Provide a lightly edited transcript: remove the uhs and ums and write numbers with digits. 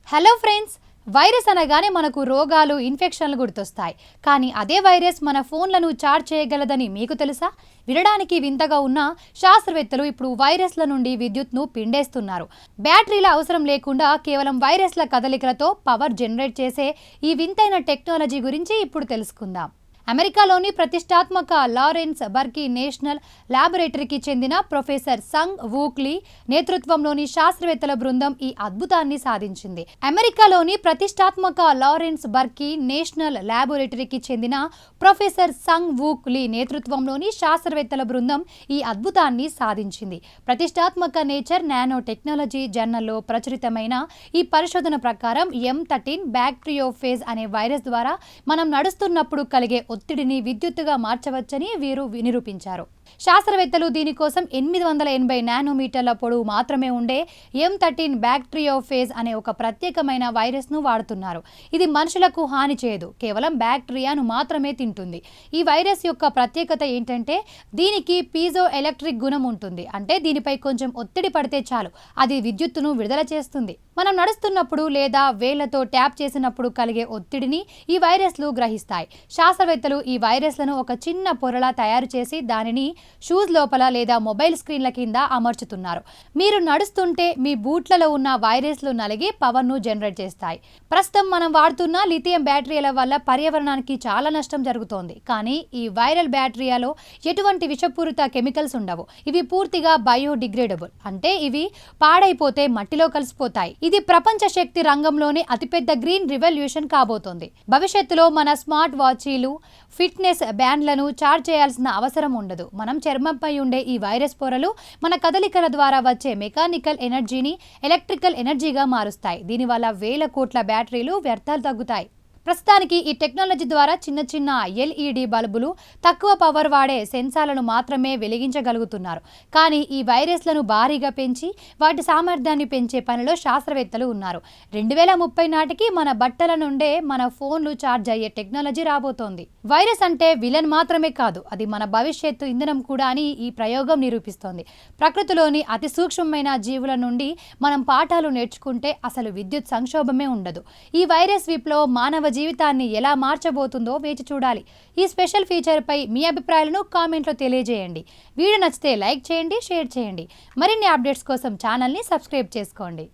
Hello friends, virus అనగానే మనకు రోగాలు ఇన్ఫెక్షన్లు గుర్తొస్తాయి. కానీ అదే వైరస్ మన ఫోన్లను చార్జ్ చేయగలదని మీకు తెలుసా? వినడానికి వింతగా ఉన్న శాస్త్రవేత్తలు ఇప్పుడు వైరస్ల నుండి విద్యుత్ను పిండేస్తున్నారు. బ్యాటరీల అవసరం లేకుండా కేవలం వైరస్ల కదలికలతో పవర్ జనరేట్ చేసే ఈ వింతైన టెక్నాలజీ గురించి ఇప్పుడు తెలుసుకుందాం. అమెరికాలోని ప్రతిష్టాత్మక లారెన్స్ బర్కీ నేషనల్ ల్యాబొరేటరీకి చెందిన ప్రొఫెసర్ సంగ్ వూక్ లీ నేతృత్వంలోని శాస్త్రవేత్తల బృందం ఈ అద్భుతాన్ని సాధించింది. అమెరికాలోని ప్రతిష్టాత్మక లారెన్స్ బర్కీ నేషనల్ ల్యాబొరేటరీకి చెందిన ప్రొఫెసర్ సంగ్ వూక్ లీ నేతృత్వంలోని శాస్త్రవేత్తల బృందం ఈ అద్భుతాన్ని సాధించింది. ప్రతిష్టాత్మక నేచర్ నానో టెక్నాలజీ జర్నల్లో ప్రచురితమైన ఈ పరిశోధన ప్రకారం M13 బ్యాక్టీరియోఫేజ్ అనే వైరస్ ద్వారా మనం నడుస్తున్నప్పుడు కలిగే ఒత్తిడిని విద్యుత్తుగా మార్చవచ్చని వీరు నిరూపించారు. శాస్త్రవేత్తలు దీనికోసం 880 నానోమీటర్ల పొడవు మాత్రమే ఉండే M13 బ్యాక్టీరియోఫేజ్ అనే ఒక ప్రత్యేకమైన వైరస్ను వాడుతున్నారు. ఇది మనుషులకు హాని చేయదు, కేవలం బ్యాక్టీరియాను మాత్రమే తింటుంది. ఈ వైరస్ యొక్క ప్రత్యేకత ఏంటంటే దీనికి పీజో ఎలక్ట్రిక్ గుణం ఉంటుంది. అంటే దీనిపై కొంచెం ఒత్తిడి పడితే చాలు అది విద్యుత్తును విడుదల చేస్తుంది. మనం నడుస్తున్నప్పుడు లేదా వేళ్లతో ట్యాప్ చేసినప్పుడు కలిగే ఒత్తిడిని ఈ వైరస్లు గ్రహిస్తాయి. శాస్త్రవేత్తలు ఈ వైరస్లను ఒక చిన్న పొరలా తయారు చేసి దానిని షూస్ లోపల లేదా మొబైల్ స్క్రీన్ల కింద అమర్చుతున్నారు. మీరు నడుస్తుంటే మీ బూట్లలో ఉన్న వైరస్లు నలిగి పవర్ను జనరేట్ చేస్తాయి. ప్రస్తుతం మనం వాడుతున్న లిథియం బ్యాటరీల వల్ల పర్యావరణానికి చాలా నష్టం జరుగుతోంది. కానీ ఈ వైరల్ బ్యాటరీలో ఎటువంటి విషపూరిత కెమికల్స్ ఉండవు. ఇవి పూర్తిగా బయోడిగ్రేడబుల్, అంటే ఇవి పాడైపోతే మట్టిలో కలిసిపోతాయి. ఇది ప్రపంచ శక్తి రంగంలోనే అతిపెద్ద గ్రీన్ రివల్యూషన్ కాబోతోంది. భవిష్యత్తులో మన స్మార్ట్ వాచీలు, ఫిట్నెస్ బ్యాండ్లను చార్జ్ చేయాల్సిన అవసరం ఉండదు. మనం చర్మంపై ఉండే ఈ వైరస్ పొరలు మన కదలికల ద్వారా వచ్చే మెకానికల్ ఎనర్జీని ఎలక్ట్రికల్ ఎనర్జీగా మారుస్తాయి. దీనివల్ల వేల కోట్ల బ్యాటరీలు వ్యర్థాలు తగ్గుతాయి. ప్రస్తుతానికి ఈ టెక్నాలజీ ద్వారా చిన్న చిన్న LED బల్బులు, తక్కువ పవర్ వాడే సెన్సార్లను మాత్రమే వెలిగించగలుగుతున్నారు. కానీ ఈ వైరస్లను భారీగా పెంచి వాటి సామర్థ్యాన్ని పెంచే పనిలో శాస్త్రవేత్తలు ఉన్నారు. 2030 నాటికి మన బట్టల నుండే మన ఫోన్లు ఛార్జ్ అయ్యే టెక్నాలజీ రాబోతోంది. వైరస్ అంటే విలన్ మాత్రమే కాదు, అది మన భవిష్యత్తు ఇంధనం కూడా అని ఈ ప్రయోగం నిరూపిస్తోంది. ప్రకృతిలోని అతి సూక్ష్మమైన జీవుల నుండి మనం పాఠాలు నేర్చుకుంటే అసలు విద్యుత్ సంక్షోభమే ఉండదు. ఈ వైరస్ విప్లవం మానవ జీవితాన్ని ఎలా మార్చబోతుందో వేచి చూడాలి. ఈ స్పెషల్ ఫీచర్ పై మీ అభిప్రాయాలను కామెంట్లో తెలియజేయండి. వీడియో నచ్చితే లైక్ చేయండి, షేర్ చేయండి. మరిన్ని అప్డేట్స్ కోసం ఛానల్ని సబ్స్క్రైబ్ చేసుకోండి.